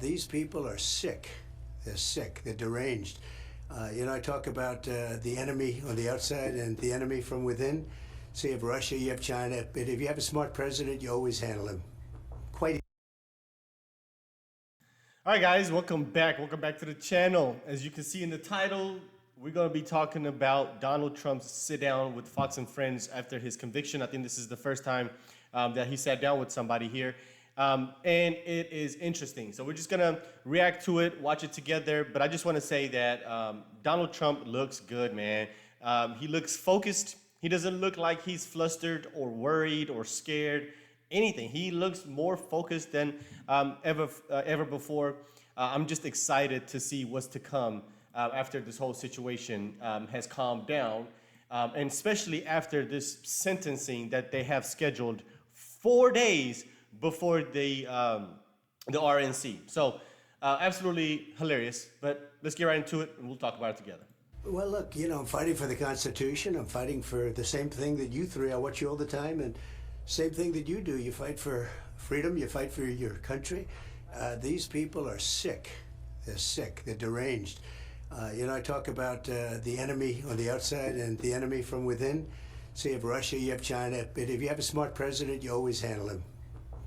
These people are sick. They're sick. They're deranged. I talk about the enemy on the outside and the enemy from within. So you have Russia, you have China, but if you have a smart president, you always handle him quite. All right, guys, welcome back. Welcome back to the channel. As you can see in the title, we're going to be talking about Donald Trump's sit down with Fox and Friends after his conviction. I think this is the first time that he sat down with somebody here. And it is interesting. So we're just going to react to it, watch it together. But I just want to say that Donald Trump looks good, man. He looks focused. He doesn't look like he's flustered or worried or scared, anything. He looks more focused than ever before. I'm just excited to see what's to come after this whole situation has calmed down, and especially after this sentencing that they have scheduled 4 days before the RNC. So absolutely hilarious, but let's get right into it and we'll talk about it together. Well, look, I'm fighting for the Constitution. I'm fighting for the same thing that you three. I watch you all the time, and same thing that you do. You fight for freedom. You fight for your country. These people are sick. They're sick. They're deranged. I talk about the enemy on the outside and the enemy from within. So you have Russia, you have China, but if you have a smart president, you always handle him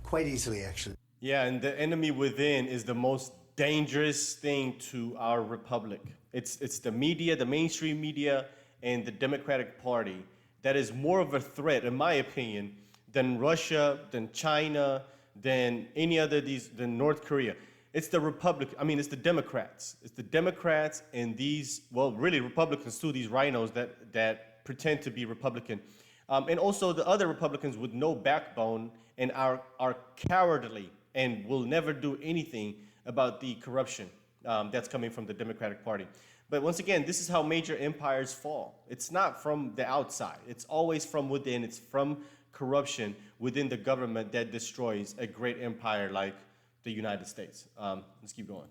quite easily, actually. Yeah, and the enemy within is the most dangerous thing to our republic. It's the media, the mainstream media, and the Democratic Party that is more of a threat, in my opinion, than Russia, than China, than any other than North Korea. It's the it's the Democrats. It's the Democrats and these, well, really Republicans too, these rhinos that pretend to be Republican. And also the other Republicans with no backbone and are cowardly and will never do anything about the corruption that's coming from the Democratic Party. But once again, this is how major empires fall. It's not from the outside. It's always from within. It's from corruption within the government that destroys a great empire like the United States. Let's keep going.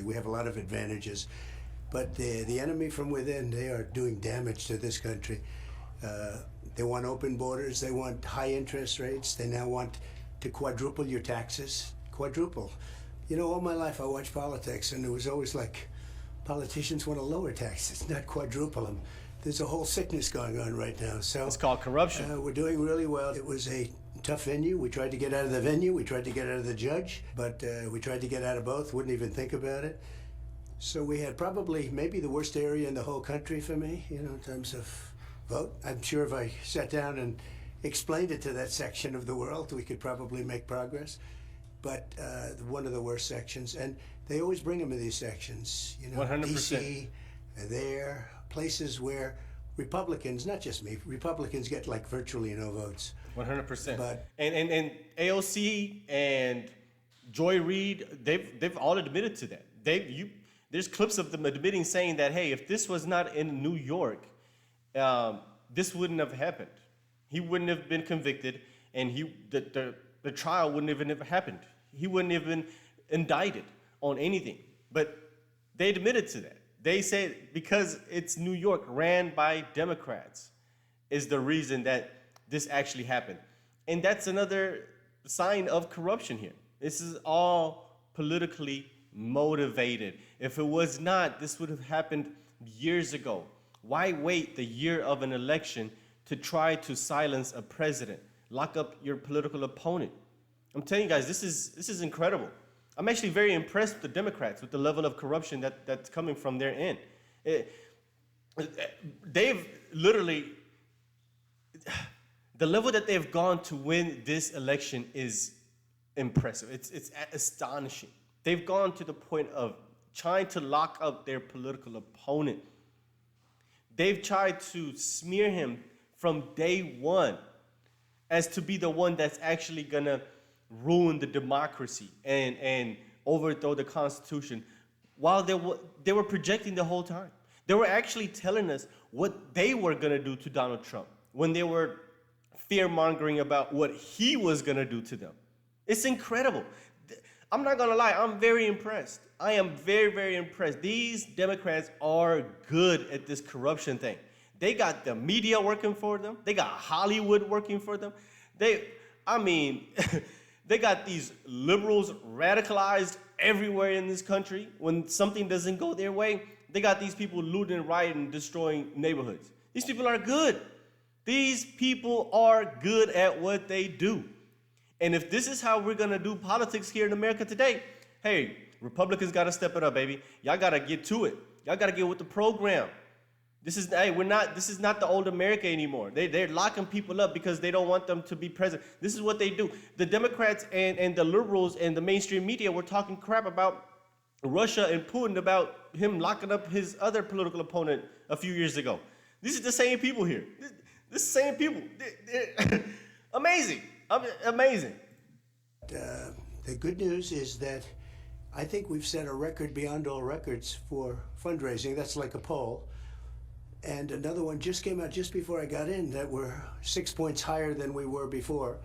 We have a lot of advantages, but the enemy from within, they are doing damage to this country. They want open borders. They want high interest rates. They now want to quadruple your taxes. Quadruple. All my life I watched politics, and it was always like politicians want to lower taxes, not quadruple them. There's a whole sickness going on right now. So it's called corruption. We're doing really well. It was a tough venue. We tried to get out of the venue. We tried to get out of the judge, but we tried to get out of both. Wouldn't even think about it. So we had probably maybe the worst area in the whole country for me, in terms of vote. I'm sure if I sat down and explained it to that section of the world, we could probably make progress. But one of the worst sections, and they always bring them in these sections. 100%. DC, there, places where Republicans, not just me, Republicans get like virtually no votes. 100%. But and AOC and Joy Reid, they've all admitted to that. There's clips of them admitting, saying that, hey, if this was not in New York, this wouldn't have happened. He wouldn't have been convicted, and the trial wouldn't even have happened. He wouldn't have been indicted on anything. But they admitted to that. They said because it's New York, ran by Democrats, is the reason that this actually happened. And that's another sign of corruption here. This is all politically motivated. If it was not, this would have happened years ago. Why wait the year of an election to try to silence a president? Lock up your political opponent. I'm telling you guys, this is incredible. I'm actually very impressed with the Democrats, with the level of corruption that's coming from their end. They've literally, the level that they've gone to win this election is impressive. It's astonishing. They've gone to the point of trying to lock up their political opponent. They've tried to smear him from day one as to be the one that's actually gonna ruin the democracy and overthrow the Constitution, while they were projecting the whole time. They were actually telling us what they were gonna do to Donald Trump when they were fear-mongering about what he was gonna do to them. It's incredible. I'm not gonna lie, I'm very impressed. I am very, very impressed. These Democrats are good at this corruption thing. They got the media working for them. They got Hollywood working for them. They got these liberals radicalized everywhere in this country. When something doesn't go their way, they got these people looting, rioting, destroying neighborhoods. These people are good. These people are good at what they do. And if this is how we're going to do politics here in America today, hey, Republicans got to step it up, baby. Y'all got to get to it. Y'all got to get with the program. This is not the old America anymore. They're locking people up because they don't want them to be president. This is what they do. The Democrats and the liberals and the mainstream media were talking crap about Russia and Putin, about him locking up his other political opponent a few years ago. These are the same people here. This same people. They're amazing. Amazing. The good news is that I think we've set a record beyond all records for fundraising. That's like a poll. And another one just came out just before I got in that we're 6 points higher than we were before.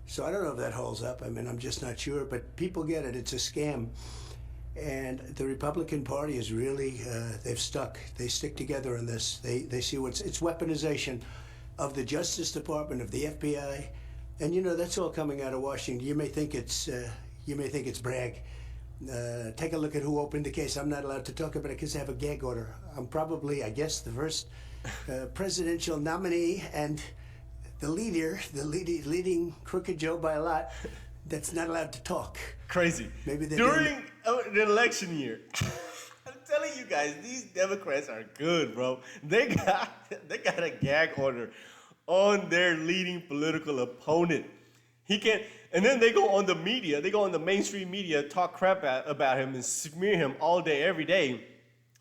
So I don't know if that holds up. I mean, I'm just not sure. But people get it. It's a scam. And the Republican Party is really, they've stuck. They stick together on this. They see it's weaponization of the Justice Department, of the FBI. And, you know, that's all coming out of Washington. You may think it's brag. Take a look at who opened the case. I'm not allowed to talk about it because I have a gag order. I'm probably, I guess, the first presidential nominee and the leading crooked Joe by a lot that's not allowed to talk. Crazy. Maybe during the election year. I'm telling you guys, these Democrats are good, bro. They got a gag order on their leading political opponent. He can't. And then they go on the media, they go on the mainstream media, talk crap about him and smear him all day, every day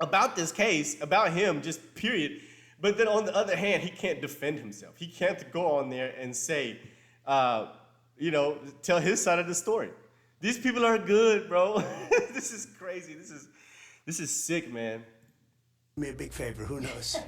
about this case, about him, just period. But then on the other hand, he can't defend himself. He can't go on there and say, tell his side of the story. These people are good, bro. This is crazy. This is sick, man. Me a big favor, who knows?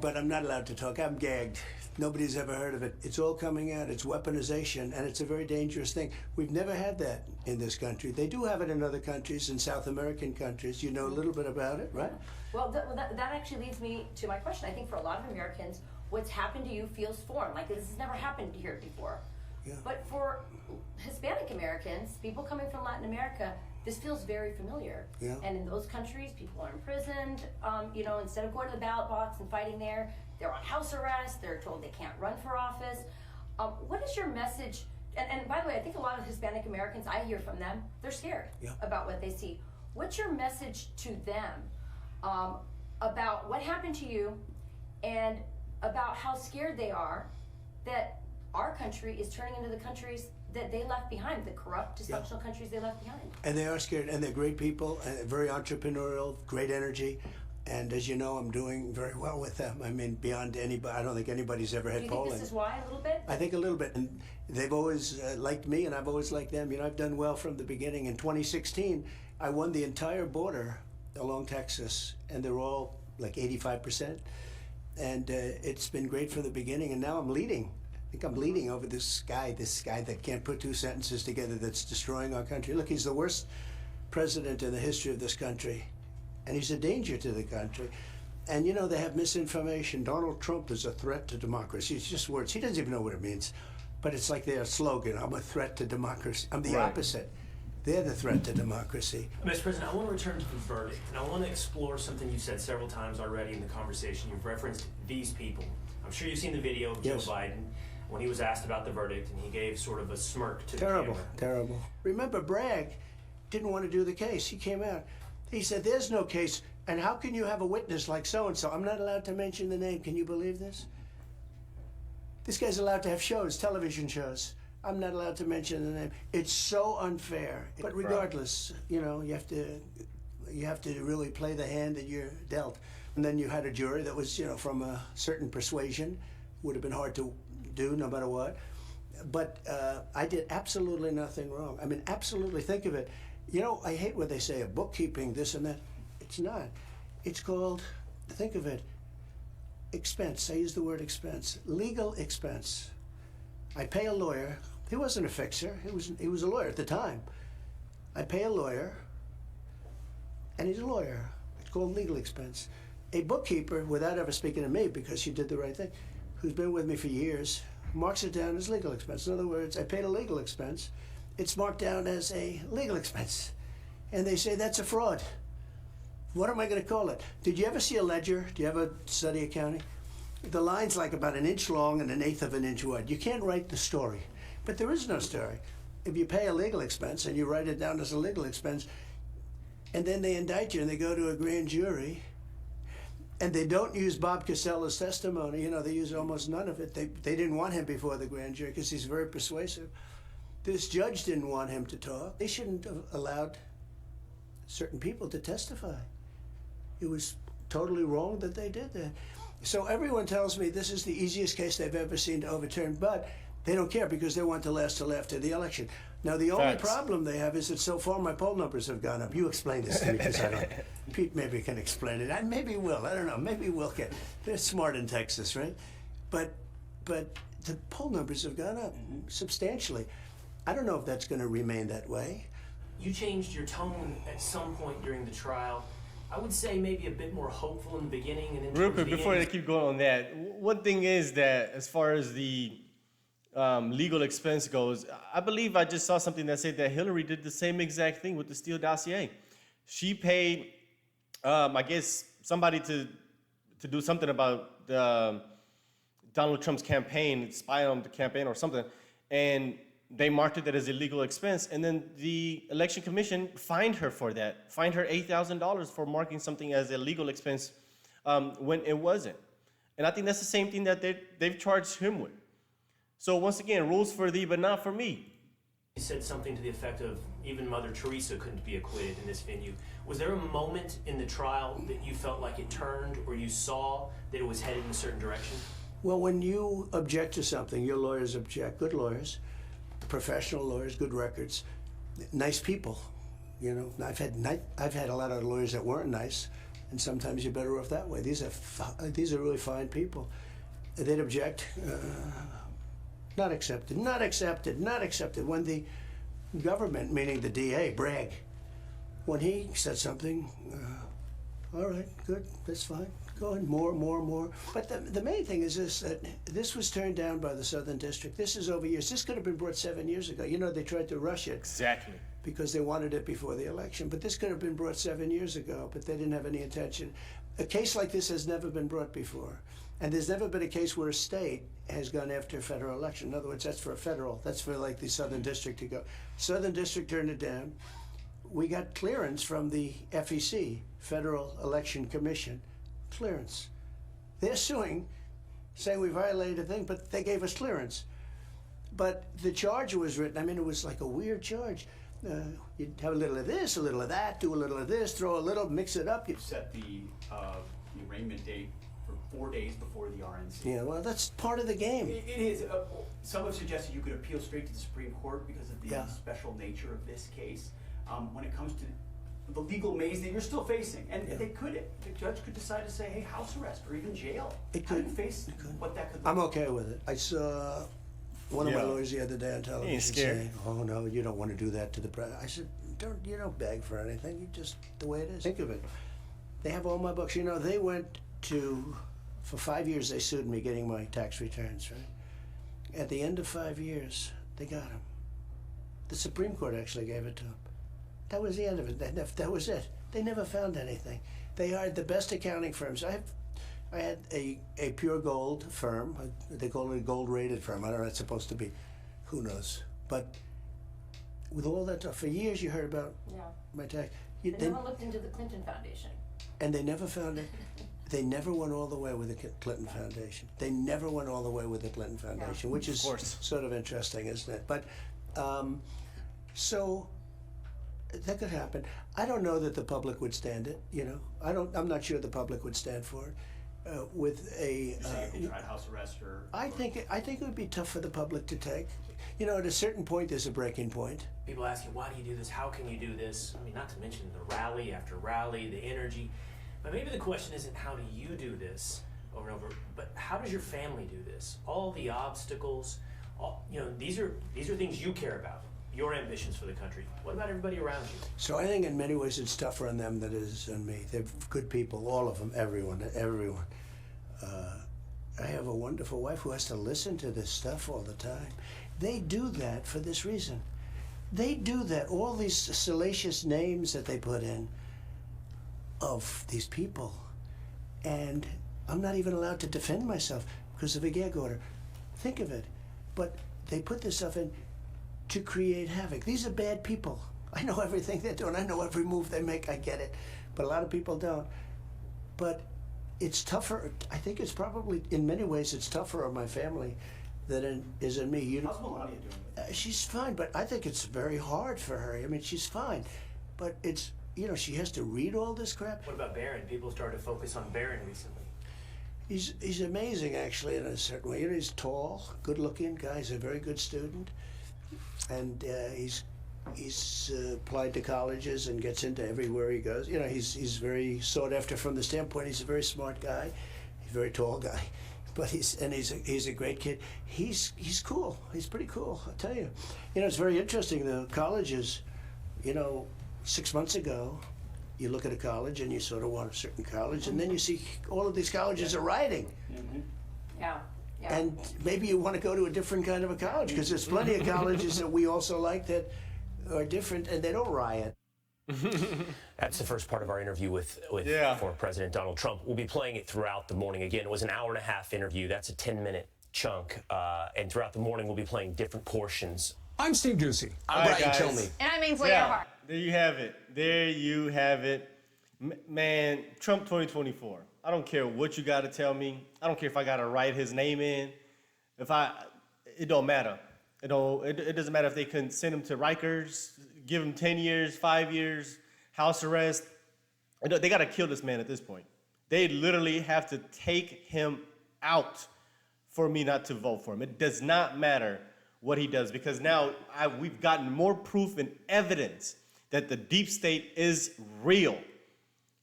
But I'm not allowed to talk. I'm gagged. Nobody's ever heard of it. It's all coming out. It's weaponization, and it's a very dangerous thing. We've never had that in this country. They do have it in other countries, in South American countries. You know a little bit about it, right? Well, that actually leads me to my question. I think for a lot of Americans, what's happened to you feels foreign. Like, this has never happened here before. Yeah. But for Hispanic Americans, people coming from Latin America, this feels very familiar. Yeah. And in those countries, people are imprisoned. Instead of going to the ballot box and fighting there, they're on house arrest. They're told they can't run for office. What is your message? And by the way, I think a lot of Hispanic Americans, I hear from them, they're scared about what they see. What's your message to them about what happened to you and about how scared they are that our country is turning into the countries that they left behind, the corrupt, dysfunctional countries they left behind? And they are scared, and they're great people, and very entrepreneurial, great energy. And as you know, I'm doing very well with them. I mean, beyond anybody, I don't think anybody's ever had polling. Do you think this is why, a little bit? I think a little bit. And they've always liked me, and I've always liked them. You know, I've done well from the beginning. In 2016, I won the entire border along Texas, and they're all like 85%. And it's been great from the beginning, and now I'm leading. I think I'm leading over this guy that can't put two sentences together, that's destroying our country. Look, he's the worst president in the history of this country. And he's a danger to the country. And you know, they have misinformation. Donald Trump is a threat to democracy. It's just words. He doesn't even know what it means. But it's like their slogan, I'm a threat to democracy. I'm the opposite. They're the threat to democracy. Mr. President, I want to return to the verdict. And I want to explore something you've said several times already in the conversation. You've referenced these people. I'm sure you've seen the video of Joe Biden when he was asked about the verdict, and he gave sort of a smirk to the camera. Terrible. Remember, Bragg didn't want to do the case. He came out. He said, there's no case, and how can you have a witness like so-and-so? I'm not allowed to mention the name. Can you believe this? This guy's allowed to have shows, television shows. I'm not allowed to mention the name. It's so unfair. But regardless, you know, you have to really play the hand that you're dealt. And then you had a jury that was, you know, from a certain persuasion. Would have been hard to do no matter what. But I did absolutely nothing wrong. I mean, absolutely. Think of it. You know, I hate when they say a bookkeeping, this and that. It's not. It's called, think of it, expense. I use the word expense. Legal expense. I pay a lawyer. He wasn't a fixer. He was a lawyer at the time. I pay a lawyer, and he's a lawyer. It's called legal expense. A bookkeeper, without ever speaking to me, because she did the right thing, who's been with me for years, marks it down as legal expense. In other words, I paid a legal expense. It's marked down as a legal expense. and they say that's a fraud. What am I going to call it? Did you ever see a ledger? Do you ever study accounting? The line's like about an inch long and an eighth of an inch wide. You can't write the story, but there is no story. If you pay a legal expense and you write it down as a legal expense, and then they indict you and they go to a grand jury, and they don't use Bob Casella's testimony. You know, they use almost none of it. They didn't want him before the grand jury because he's very persuasive. This judge didn't want him to talk. They shouldn't have allowed certain people to testify. It was totally wrong that they did that. So everyone tells me this is the easiest case they've ever seen to overturn, but they don't care because they want to last till after the election. Now, the only problem they have is that so far my poll numbers have gone up. You explain this to me because I don't. Pete maybe can explain it. Maybe Will. I don't know. Maybe Will can. They're smart in Texas, right? But the poll numbers have gone up substantially. I don't know if that's going to remain that way. You changed your tone at some point during the trial. I would say maybe a bit more hopeful in the beginning, and then Real quick, before I keep going on that, one thing is that as far as the legal expense goes, I believe I just saw something that said that Hillary did the same exact thing with the Steele dossier. She paid, I guess, somebody to do something about Donald Trump's campaign, spy on the campaign or something, and they marked it as a legal expense, and then the election commission fined her for that, fined her $8,000 for marking something as a legal expense when it wasn't. And I think that's the same thing that they've charged him with. So once again, rules for thee, but not for me. You said something to the effect of even Mother Teresa couldn't be acquitted in this venue. Was there a moment in the trial that you felt like it turned, or you saw that it was headed in a certain direction? Well, when you object to something, your lawyers object, good lawyers, professional lawyers, good records, nice people. You know, I've had a lot of lawyers that weren't nice, and sometimes you're better off that way. These are really fine people. They'd object, not accepted, not accepted, not accepted. When the government, meaning the DA, Bragg, when he said something, all right, good, that's fine. Go ahead, more. But the main thing is this, that this was turned down by the Southern District. This is over years. This could have been brought 7 years ago. You know, they tried to rush it. Exactly. Because they wanted it before the election. But this could have been brought 7 years ago, but they didn't have any intention. A case like this has never been brought before. And there's never been a case where a state has gone after a federal election. In other words, that's for a federal. That's for like the Southern District to go. Southern District turned it down. We got clearance from the FEC, Federal Election Commission. Clearance. They're suing, saying we violated a thing, but they gave us clearance. But the charge was written, I mean, it was like a weird charge. You'd have a little of this, a little of that, do a little of this, throw a little, mix it up. You'd set the arraignment date for 4 days before the RNC. Yeah, well, that's part of the game. It is. Some have suggested you could appeal straight to the Supreme Court because of the special nature of this case. When it comes to the legal maze that you're still facing, and the judge could decide to say, hey, house arrest or even jail. How do you face what that could look I'm okay with it. I saw one of my lawyers the other day on television saying, oh no, you don't want to do that to the president. I said, you don't beg for anything, you just, the way it is. Think of it. They have all my books. You know, they went to, for 5 years they sued me getting my tax returns, right? At the end of 5 years, they got them. The Supreme Court actually gave it to them. That was the end of it. That was it. They never found anything. They hired the best accounting firms. I had a pure gold firm. They call it a gold-rated firm. I don't know. It's supposed to be. Who knows? But with all that stuff, for years you heard about my tax. They never looked into the Clinton Foundation. And they never found it. They never went all the way with the Clinton Foundation. They never went all the way with the Clinton Foundation, which is sort of interesting, isn't it? But so. That could happen. I don't know that the public would stand it. You know, I'm not sure the public would stand for it. With a, if they tried house arrest or I think it would be tough for the public to take. You know, at a certain point, there's a breaking point. People ask you, why do you do this? How can you do this? I mean, not to mention the rally after rally, the energy. But maybe the question isn't how do you do this over and over, but how does your family do this? All the obstacles, these are things you care about. Your ambitions for the country. What about everybody around you? So I think in many ways it's tougher on them than it is on me. They're good people, all of them, everyone. I have a wonderful wife who has to listen to this stuff all the time. They do that for this reason. they do that. All these salacious names that they put in of these people. And I'm not even allowed to defend myself because of a gag order. Think of it. But they put this stuff in to create havoc. These are bad people. I know everything they're doing. I know every move they make. I get it. But a lot of people don't. But it's tougher. I think it's probably, in many ways, it's tougher on my family than it is in me. You know, How's Melania doing? she's fine, but I think it's very hard for her. I mean, she's fine. But it's, you know, she has to read all this crap. What about Barron? People started to focus on Barron recently. He's amazing, actually, in a certain way. You know, he's tall, good-looking guy. He's a very good student, and he's applied to colleges and gets into everywhere he goes. You know, he's very sought after from the standpoint. He's a very smart guy. He's a very tall guy, but he's a great kid. He's cool. He's pretty cool, I'll tell you. You know, it's very interesting. The colleges, you know, 6 months ago, you look at a college and you sort of want a certain college, and then you see all of these colleges are rioting. Mm-hmm. Yeah. Yeah. And maybe you want to go to a different kind of a college, because there's plenty of colleges that we also like that are different and they don't riot. That's the first part of our interview with former President Donald Trump. We'll be playing it throughout the morning. Again, it was an hour-and-a-half interview. That's a 10-minute chunk. And throughout the morning, we'll be playing different portions. I'm Steve Ducey. I'm Brian Kilmeade. And I'm Ainsley Earhart. There you have it. There you have it. Man, Trump 2024. I don't care what you got to tell me. I don't care if I got to write his name in. It don't matter. It doesn't matter if they can send him to Rikers, give him 10 years, 5 years, house arrest. They got to kill this man at this point. They literally have to take him out for me not to vote for him. It does not matter what he does, because now we've gotten more proof and evidence that the deep state is real.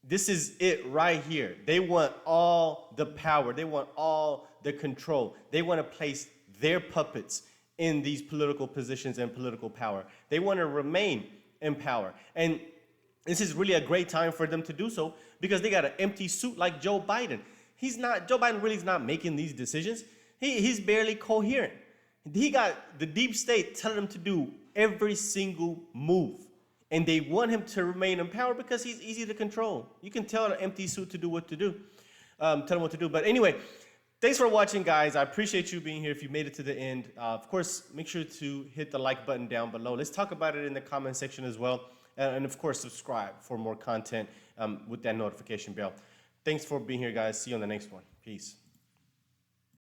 This is it right here. They want all the power. They want all the control. They want to place their puppets in these political positions and political power. They want to remain in power. And this is really a great time for them to do so, because they got an empty suit like Joe Biden. Joe Biden really is not making these decisions. He's barely coherent. He got the deep state telling him to do every single move. And they want him to remain in power because he's easy to control. You can tell an empty suit to do what to do. Tell him what to do. But anyway, thanks for watching, guys. I appreciate you being here. If you made it to the end, of course, make sure to hit the like button down below. Let's talk about it in the comment section as well. And of course, subscribe for more content with that notification bell. Thanks for being here, guys. See you on the next one. Peace.